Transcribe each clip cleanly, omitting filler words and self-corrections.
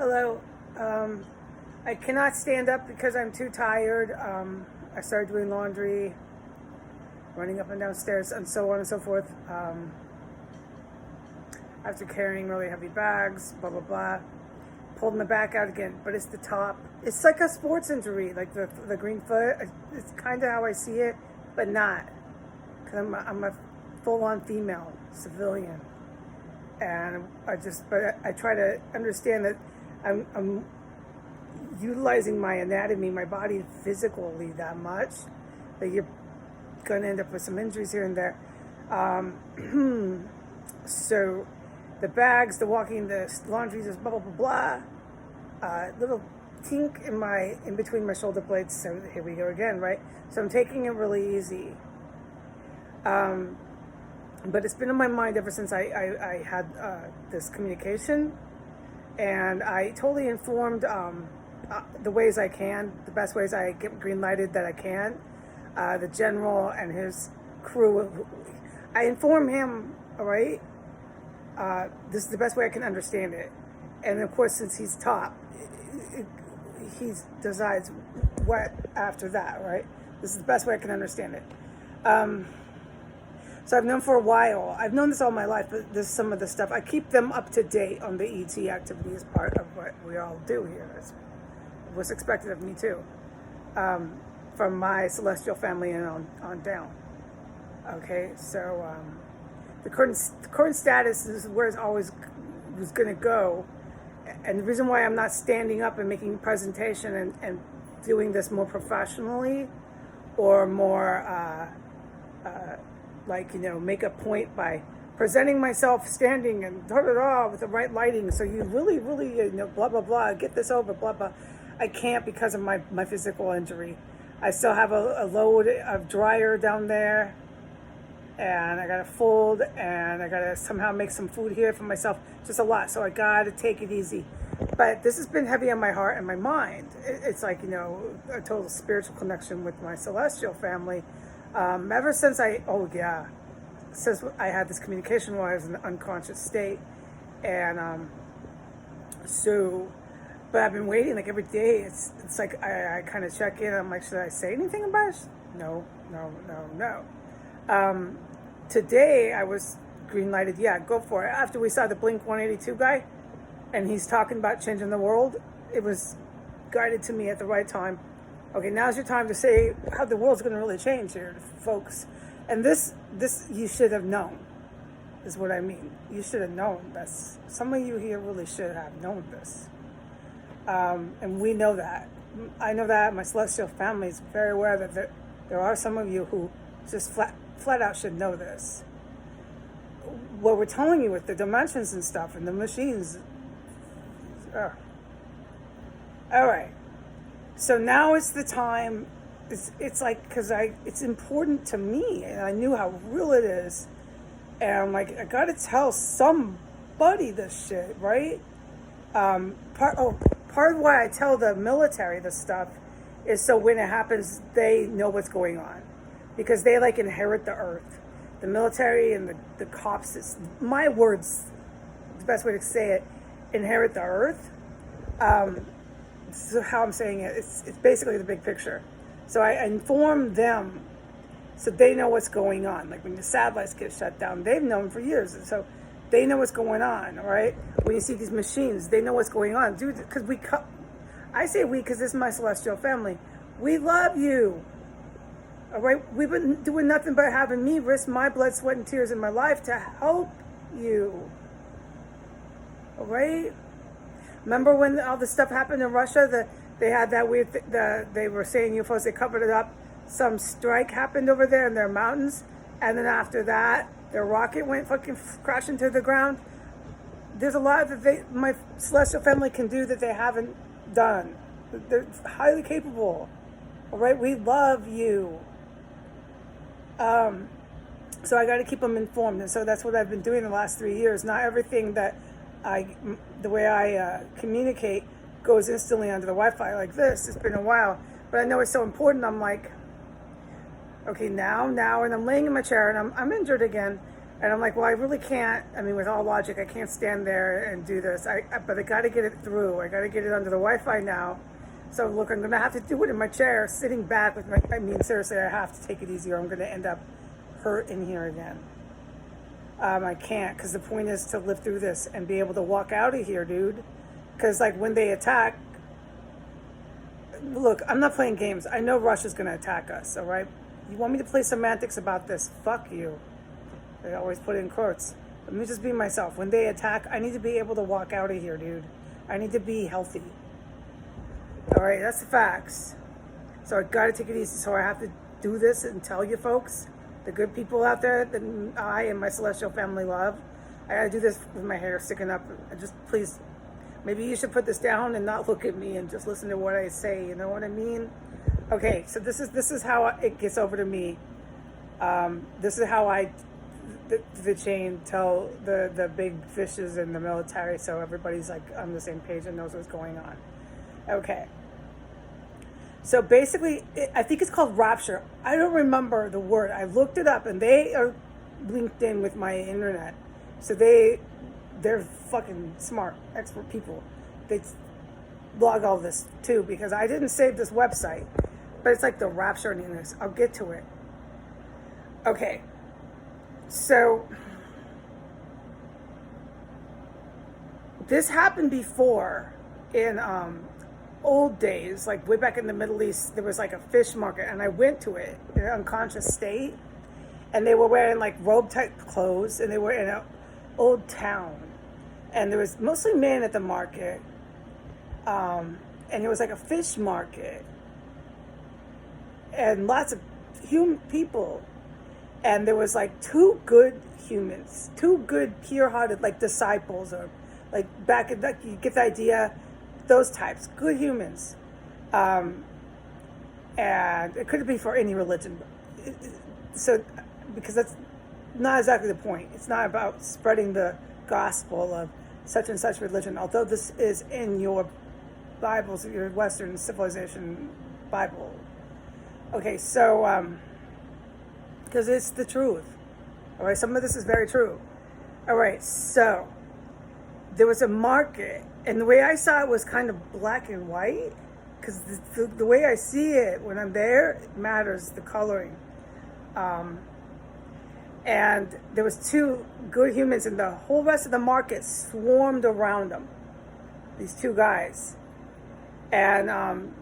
Hello. I cannot stand up because I'm too tired. I started doing laundry, running up and down stairs, and so on and so forth. After carrying really heavy bags, blah, blah, blah. Pulled my back out again, but it's the top. It's like a sports injury, like the green foot. It's kind of how I see it, but not. Because I'm a full-on female civilian. And I try to understand that I'm utilizing my anatomy, my body physically that much that you're going to end up with some injuries here and there. So the bags, the walking, the laundry, just blah, blah, blah, blah. Little kink in between my shoulder blades. So here we go again, right? So I'm taking it really easy. But it's been in my mind ever since I had this communication, and I totally informed the ways I can, the best ways I get green lighted that I can. The general and his crew, I inform him, all right, this is the best way I can understand it. And of course, since he's top, he decides what after that, right? This is the best way I can understand it. So I've known for a while. I've known this all my life, but this is some of the stuff. I keep them up to date on the ET activity as part of what we all do here. It's what's expected of me too, from my celestial family and on down. Okay, so the current status is where it always was going to go, and the reason why I'm not standing up and making a presentation and doing this more professionally or more. Make a point by presenting myself standing and with the right lighting. So you really, blah, blah, blah, get this over, blah, blah. I can't because of my physical injury. I still have a load of dryer down there, and I got to fold, and I got to somehow make some food here for myself. Just a lot. So I got to take it easy. But this has been heavy on my heart and my mind. It's like, a total spiritual connection with my celestial family. Ever since since I had this communication while I was in an unconscious state. And but I've been waiting like every day. It's like I kind of check in. I'm like, should I say anything about it? No. Today I was green lighted. Yeah, go for it. After we saw the Blink 182 guy, and he's talking about changing the world, it was guided to me at the right time. Okay, now's your time to say how the world's going to really change here, folks. And this you should have known, is what I mean. You should have known this. Some of you here really should have known this. And we know that. I know that. My celestial family is very aware that there are some of you who just flat out should know this. What we're telling you with the dimensions and stuff and the machines. All right. So now is the time. It's like, because it's important to me, and I knew how real it is, and I'm like, I gotta tell somebody this shit, right? Part of why I tell the military this stuff is so when it happens, they know what's going on, because they inherit the earth. The military and the cops, it's my words, the best way to say it, inherit the earth. This is how I'm saying it. It's basically the big picture. So I inform them so they know what's going on. Like when the satellites get shut down, they've known for years. And so they know what's going on, all right? When you see these machines, they know what's going on. Dude, because I say we because this is my celestial family. We love you, all right? We've been doing nothing but having me risk my blood, sweat, and tears in my life to help you, all right? Remember when all this stuff happened in Russia? They had that weird, they were saying UFOs, they covered it up. Some strike happened over there in their mountains. And then after that, their rocket went fucking crashing to the ground. There's a lot that my celestial family can do that they haven't done. They're highly capable. All right, we love you. So I got to keep them informed. And so that's what I've been doing the last 3 years. Not everything that the way I communicate goes instantly onto the Wi-Fi like this. It's been a while, but I know it's so important. I'm like, okay, now, and I'm laying in my chair, and I'm injured again, And I'm like, well, I really can't. I mean, with all logic, I can't stand there and do this. But I got to get it through. I got to get it under the Wi-Fi now. So look, I'm going to have to do it in my chair, sitting back with my, I mean, seriously, I have to take it easy or I'm going to end up hurt in here again. I can't, because the point is to live through this and be able to walk out of here, dude. Because, like, when they attack, look, I'm not playing games. I know Russia's going to attack us, all right? You want me to play semantics about this? Fuck you. They always put it in quotes. Let me just be myself. When they attack, I need to be able to walk out of here, dude. I need to be healthy. All right, that's the facts. So I got to take it easy. So I have to do this and tell you folks, the good people out there that I and my celestial family love, I got to do this with my hair sticking up. Just please, maybe you should put this down and not look at me and just listen to what I say. You know what I mean? Okay, so this is how it gets over to me. This is how I, the chain, tell the big fishes in the military, so everybody's like on the same page and knows what's going on. Okay. So basically, I think it's called Rapture. I don't remember the word. I looked it up, and they are linked in with my internet. So they're fucking smart, expert people. They blog all this too, because I didn't save this website. But it's like the Rapture in this. I'll get to it. Okay. So this happened before in old days, like way back in the Middle East. There was like a fish market, and I went to it in an unconscious state, and they were wearing like robe type clothes, and they were in an old town, and there was mostly men at the market, and it was like a fish market, and lots of human people, and there was like two good humans, two good pure-hearted like disciples, or like back in, like, you get the idea, those types, good humans, and it could be for any religion. So, because that's not exactly the point. It's not about spreading the gospel of such and such religion, although this is in your Bibles, your Western civilization Bible. Okay, so because it's the truth. All right, some of this is very true. All right, so there was a market, and the way I saw it was kind of black and white, because the way I see it when I'm there, it matters, the coloring. And there was two good humans, and the whole rest of the market swarmed around them, these two guys. And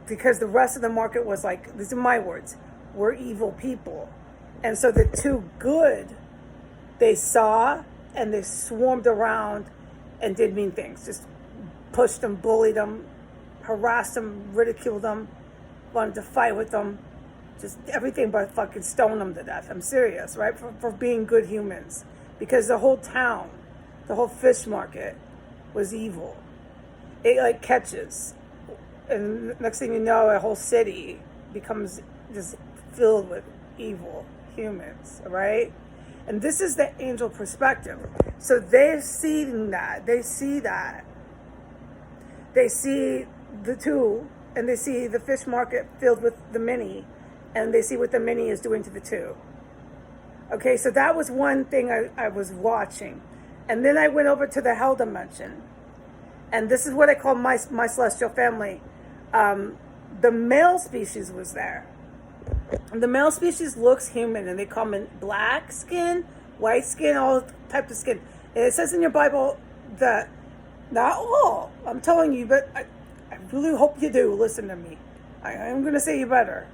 because the rest of the market was like, these are my words, we're evil people. And so the two good, they saw, and they swarmed around and did mean things. Just pushed them, bullied them, harassed them, ridiculed them, wanted to fight with them. Just everything but fucking stone them to death. I'm serious, right? For being good humans. Because the whole town, the whole fish market was evil. It like catches. And next thing you know, a whole city becomes just filled with evil humans, right? And this is the angel perspective. So they're seeing that. They see that. They see the two, and they see the fish market filled with the many, and they see what the many is doing to the two. Okay, so that was one thing I was watching. And then I went over to the hell dimension. And this is what I call my celestial family. The male species was there. And the male species looks human, and they come in black skin, white skin, all types of skin. And it says in your Bible that, not all, I'm telling you, but I really hope you do listen to me. I'm going to say you better.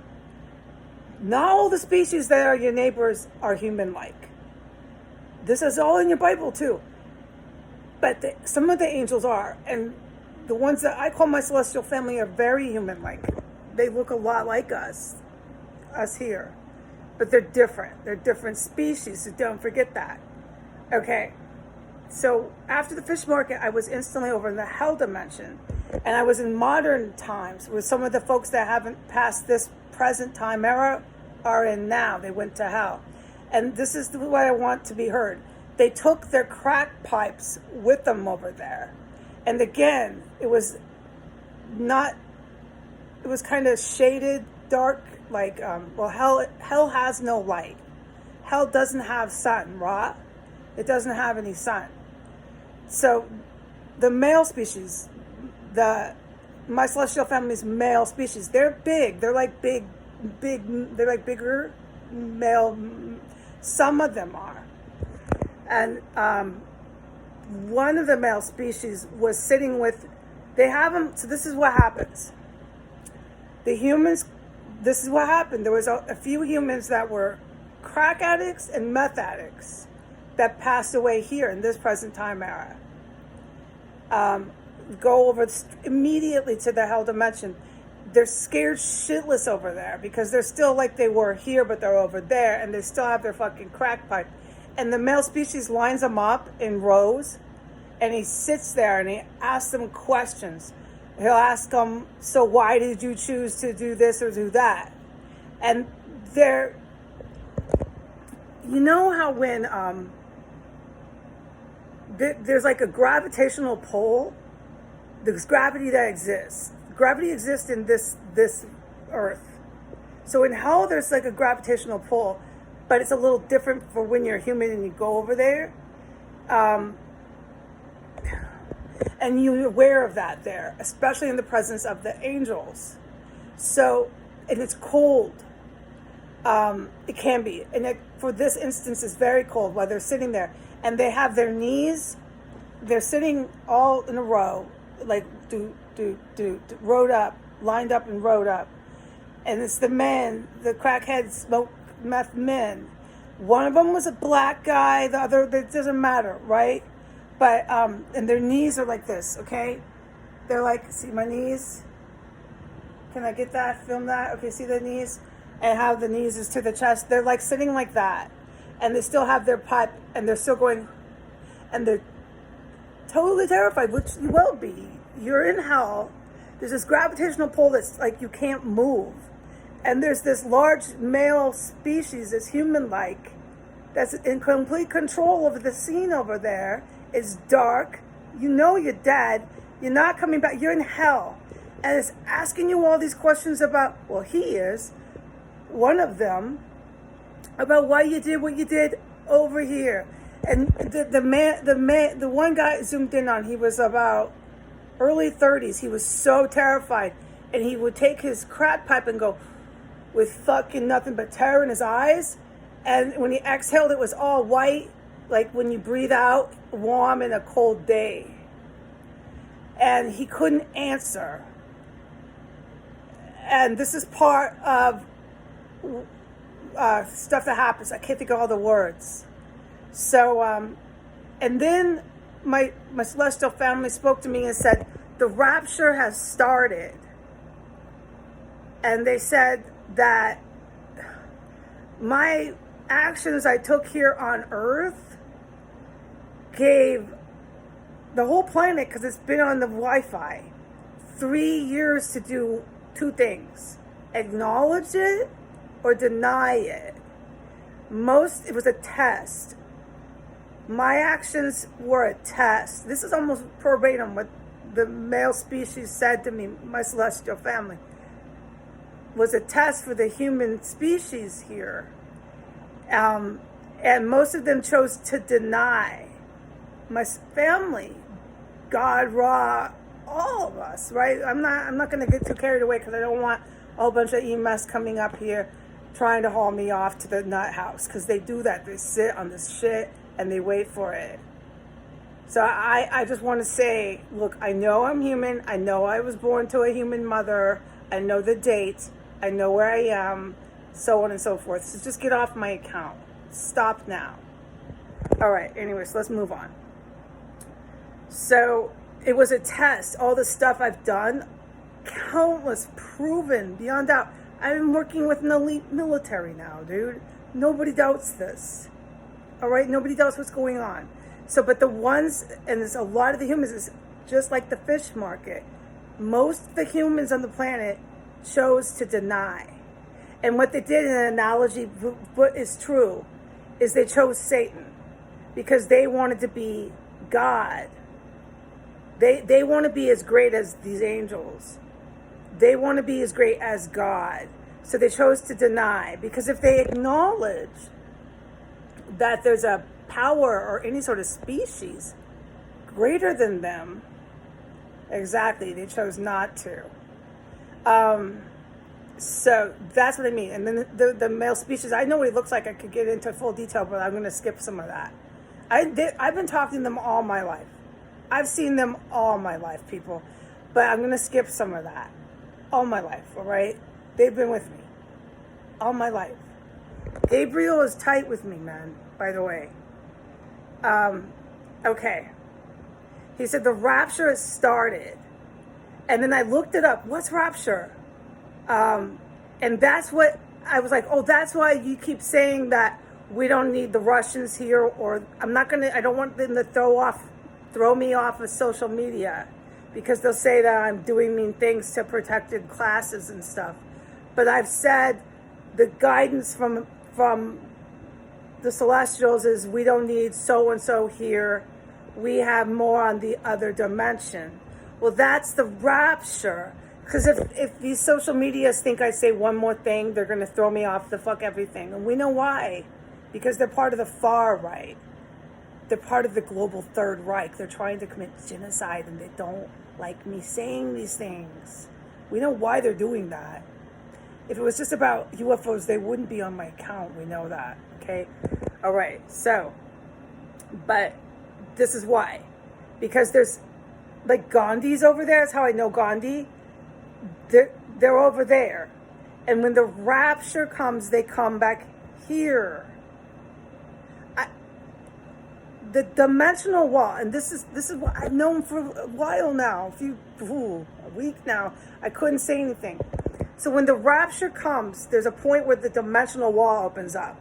Not all the species that are your neighbors are human-like. This is all in your Bible too. But some of the angels are, and the ones that I call my celestial family are very human-like. They look a lot like us here. But they're different. They're different species, so don't forget that. Okay. So after the fish market, I was instantly over in the hell dimension. And I was in modern times with some of the folks that haven't passed this present time era are in now. They went to hell. And this is the way I want to be heard. They took their crack pipes with them over there. And again, it was kind of shaded, dark, like, hell has no light. hell doesn't have sun, right? It doesn't have any sun. So the male species, my celestial family's male species, they're big. They're like big, they're like bigger male. Some of them are. And one of the male species was sitting with, they have them, so this is what happens. The humans, this is what happened. There was a few humans that were crack addicts and meth addicts that passed away here in this present time era. Go over immediately to the hell dimension. They're scared shitless over there because they're still like they were here, but they're over there, and they still have their fucking crack pipe. And the male species lines them up in rows, and he sits there and he asks them questions. He'll ask them, so why did you choose to do this or do that? And they're, you know how when there's like a gravitational pull, there's gravity that exists. Gravity exists in this earth. So in hell, there's like a gravitational pull, but it's a little different for when you're human and you go over there. And you're aware of that there, especially in the presence of the angels. So, and it's cold. It can be. And for this instance, it's very cold while they're sitting there. And they have their knees, they're sitting all in a row, like rowed up, lined up and rowed up. And it's the men, the crackhead smoke meth men. One of them was a black guy, the other, it doesn't matter, right? But, and their knees are like this, okay? They're like, see my knees? Can I get that? Film that? Okay, see the knees? And how the knees is to the chest. They're like sitting like that. And they still have their pipe, and they're still going, and they're totally terrified, which you will be. You're in hell. There's this gravitational pull that's like you can't move. And there's this large male species that's human-like, that's in complete control of the scene over there. It's dark. You know you're dead. You're not coming back. You're in hell. And it's asking you all these questions about, well, he is, one of them, about why you did what you did over here. And the one guy zoomed in on, he was about early 30s. He was so terrified. And he would take his crack pipe and go with fucking nothing but terror in his eyes. And when he exhaled, it was all white, like when you breathe out, warm in a cold day. And he couldn't answer. And this is part of stuff that happens. I can't think of all the words. So, and then my celestial family spoke to me and said, the rapture has started. And they said that my actions I took here on Earth gave the whole planet, because it's been on the Wi-Fi, 3 years to do two things: acknowledge it or deny it. It was a test. My actions were a test. This is almost verbatim what the male species said to me, my celestial family. Was a test for the human species here. And most of them chose to deny. My family, God, Ra, all of us, right? I'm not going to get too carried away because I don't want a whole bunch of EMS coming up here trying to haul me off to the nut house, because they do that. They sit on this shit and they wait for it. So I just want to say, look, I know I'm human. I know I was born to a human mother. I know the date. I know where I am, so on and so forth. So just get off my account. Stop now. All right, anyways, let's move on. So it was a test. All the stuff I've done, countless, proven, beyond doubt. I'm working with an elite military now, dude. Nobody doubts this. All right? Nobody doubts what's going on. So, but the ones, and there's a lot of the humans, is just like the fish market. Most of the humans on the planet chose to deny. And what they did, in an analogy, what is true, is they chose Satan because they wanted to be God. They want to be as great as these angels. They want to be as great as God. So they chose to deny, because if they acknowledge that there's a power or any sort of species greater than them. Exactly, they chose not to. So that's what I mean. And then the male species, I know what he looks like. I could get into full detail, but I'm going to skip some of that. I've been talking to them all my life. I've seen them all my life, people. But I'm going to skip some of that. All my life, all right? They've been with me. All my life. Gabriel is tight with me, man, by the way. Okay. He said the rapture has started. And then I looked it up. What's rapture? And that's what I was like, oh, that's why you keep saying that we don't need the Russians here, or I don't want them to throw me off of social media, because they'll say that I'm doing mean things to protected classes and stuff. But I've said the guidance from the Celestials is we don't need so-and-so here. We have more on the other dimension. Well, that's the rapture. Because if these social medias think I say one more thing, they're going to throw me off the fuck everything. And we know why. Because they're part of the far right. They're part of the global Third Reich. They're trying to commit genocide, and they don't like me saying these things. We know why they're doing that. If it was just about UFOs, they wouldn't be on my account. We know that, okay? All right, so, but this is why. Because there's, like, Gandhi's over there. That's how I know Gandhi. They're over there. And when the rapture comes, they come back here. The dimensional wall, and this is what I've known for a while now, a week now, I couldn't say anything. So when the rapture comes, there's a point where the dimensional wall opens up.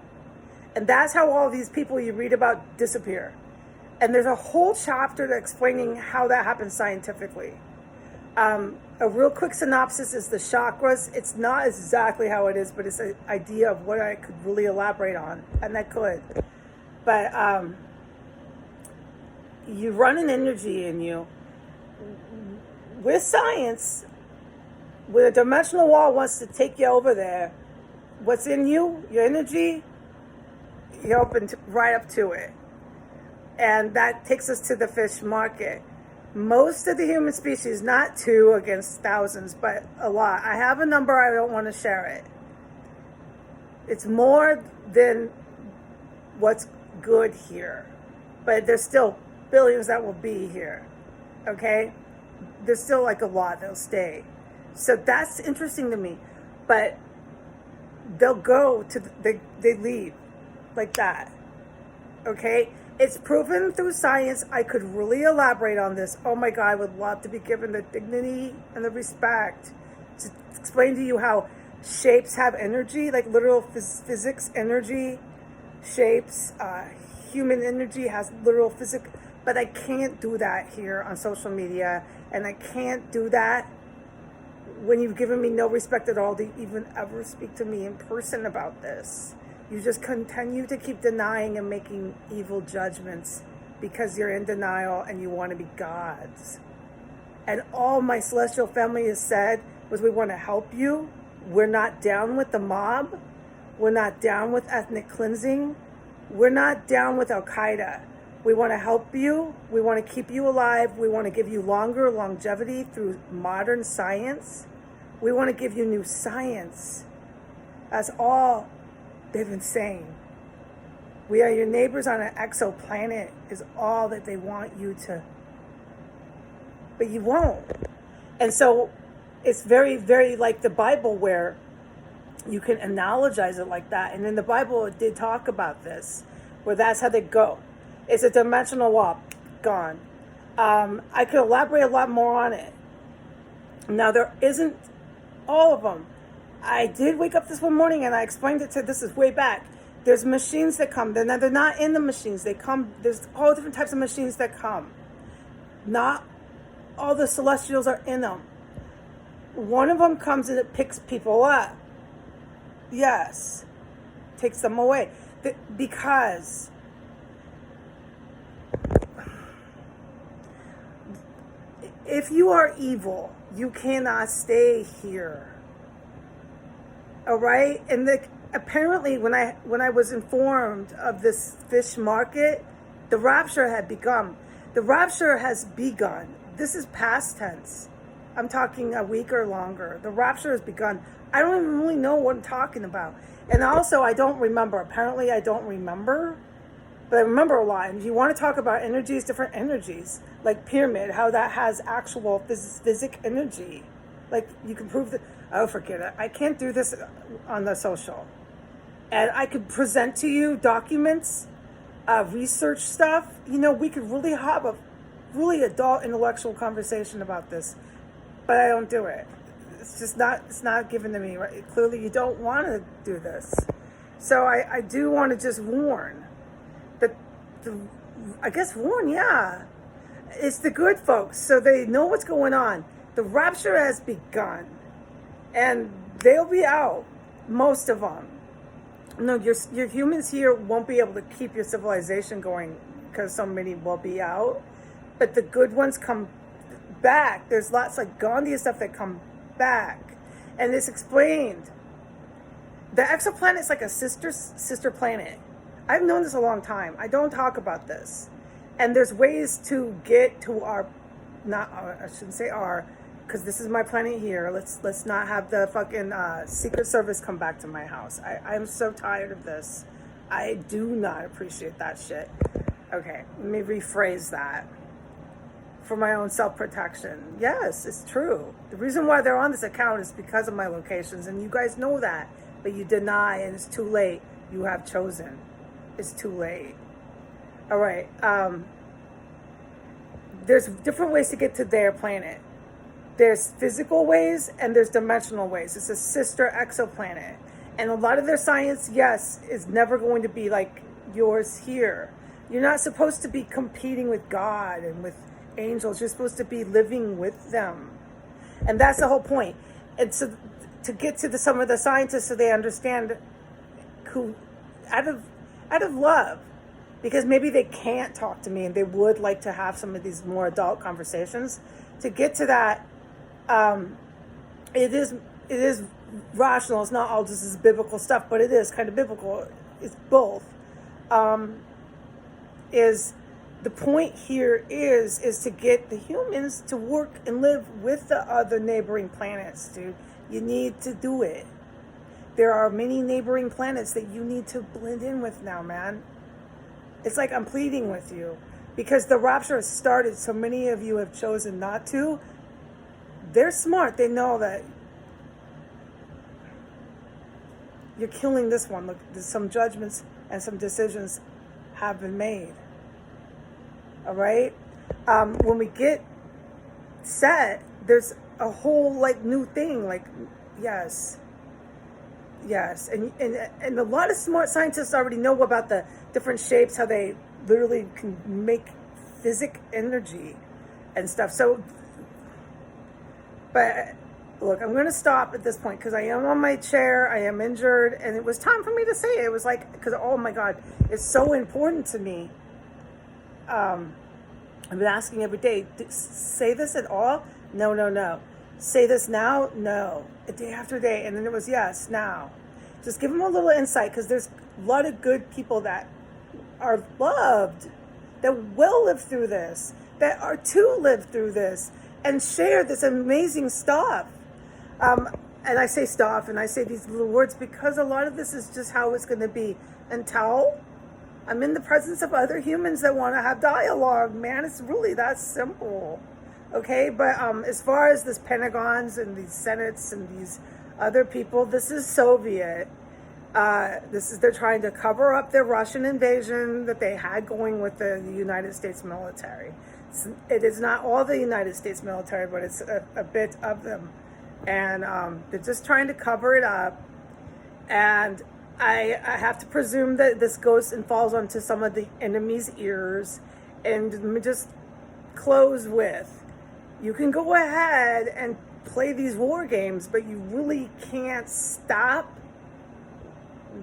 And that's how all these people you read about disappear. And there's a whole chapter explaining how that happens scientifically. A real quick synopsis is the chakras. It's not exactly how it is, but it's an idea of what I could really elaborate on, and I could. But you run an energy in you. With science, when a dimensional wall wants to take you over there, what's in you, your energy, you open right up to it. And that takes us to the fish market. Most of the human species, not 2 against thousands, but a lot. I have a number, I don't want to share it. It's more than what's good here. But there's still billions that will be here. Okay? There's still like a lot that'll stay. So that's interesting to me. But they'll go to, they leave like that. Okay? It's proven through science. I could really elaborate on this. Oh my God, I would love to be given the dignity and the respect to explain to you how shapes have energy, like literal physics, energy, shapes, human energy has literal physics. But I can't do that here on social media, and I can't do that when you've given me no respect at all to even ever speak to me in person about this. You just continue to keep denying and making evil judgments because you're in denial and you want to be gods. And all my celestial family has said was, we want to help you. We're not down with the mob. We're not down with ethnic cleansing. We're not down with Al-Qaeda. We want to help you. We want to keep you alive. We want to give you longer longevity through modern science. We want to give you new science. That's all they've been saying. We are your neighbors on an exoplanet is all that they want you to. But you won't. And so it's very, very like the Bible, where you can analogize it like that. And in the Bible, it did talk about this, where that's how they go. It's a dimensional wall, gone. I could elaborate a lot more on it. Now, there isn't all of them. I did wake up this one morning and I explained it to, this is way back. There's machines that come. They're not in the machines. They come, there's all different types of machines that come. Not all the celestials are in them. One of them comes and it picks people up. Yes. Takes them away. Because if you are evil, you cannot stay here. All right? And apparently when I was informed of this fish market, the rapture had begun. The rapture has begun. This is past tense. I'm talking a week or longer. The rapture has begun. I don't even really know what I'm talking about. And also, I don't remember. Apparently, I don't remember. But I remember a lot. And if you want to talk about energies, different energies, like pyramid, how that has actual physic energy. Like, you can prove that. Oh, forget it. I can't do this on the social. And I could present to you documents, research stuff. You know, we could really have a really adult intellectual conversation about this. But I don't do it. It's not given to me. Right? Clearly, you don't want to do this. So I do want to just warn. I guess warn, yeah. It's the good folks, so they know what's going on. The rapture has begun, and they'll be out, most of them. No, your humans here won't be able to keep your civilization going because so many will be out, but the good ones come back. There's lots like Gandhi and stuff that come back, and it's explained. The exoplanet is like a sister planet. I've known this a long time. I don't talk about this. And there's ways to get to our, not our, I shouldn't say our, because this is my planet here. Let's not have the fucking Secret Service come back to my house. I'm so tired of this. I do not appreciate that shit. Okay, let me rephrase that. For my own self-protection. Yes, it's true. The reason why they're on this account is because of my locations, and you guys know that, but you deny, and it's too late. You have chosen. It's too late. All right. There's different ways to get to their planet. There's physical ways and there's dimensional ways. It's a sister exoplanet. And a lot of their science, yes, is never going to be like yours here. You're not supposed to be competing with God and with angels. You're supposed to be living with them. And that's the whole point. And so to get to some of the scientists so they understand who, out of love, because maybe they can't talk to me and they would like to have some of these more adult conversations. To get to that, it is rational. It's not all just this biblical stuff, but it is kind of biblical. It's both. Is the point here is to get the humans to work and live with the other neighboring planets, dude. You need to do it. There are many neighboring planets that you need to blend in with now, man. It's like I'm pleading with you because the rapture has started. So many of you have chosen not to. They're smart. They know that you're killing this one. Look, some judgments and some decisions have been made. All right? When we get set, there's a whole like new thing. Like, yes. Yes, and a lot of smart scientists already know about the different shapes, how they literally can make physic energy and stuff. So, but look, I'm going to stop at this point because I am on my chair, I am injured, and it was time for me to say it. It was like, because, oh my God, it's so important to me. I've been asking every day, say this at all? No. Say this now? No. Day after day. And then it was, yes, now. Just give them a little insight because there's a lot of good people that are loved, that will live through this, that are to live through this and share this amazing stuff. And I say stuff and I say these little words because a lot of this is just how it's going to be until I'm in the presence of other humans that want to have dialogue, man. It's really that simple. Okay, but as far as this Pentagons and these Senates and these other people, this is Soviet. They're trying to cover up their Russian invasion that they had going with the United States military. It is not all the United States military, but it's a bit of them. And they're just trying to cover it up. And I have to presume that this goes and falls onto some of the enemy's ears. And let me just close with, you can go ahead and play these war games, but you really can't stop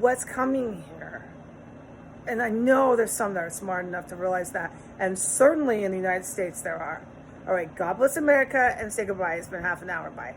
what's coming here. And I know there's some that are smart enough to realize that. And certainly in the United States there are. All right, God bless America and say goodbye. It's been half an hour. Bye.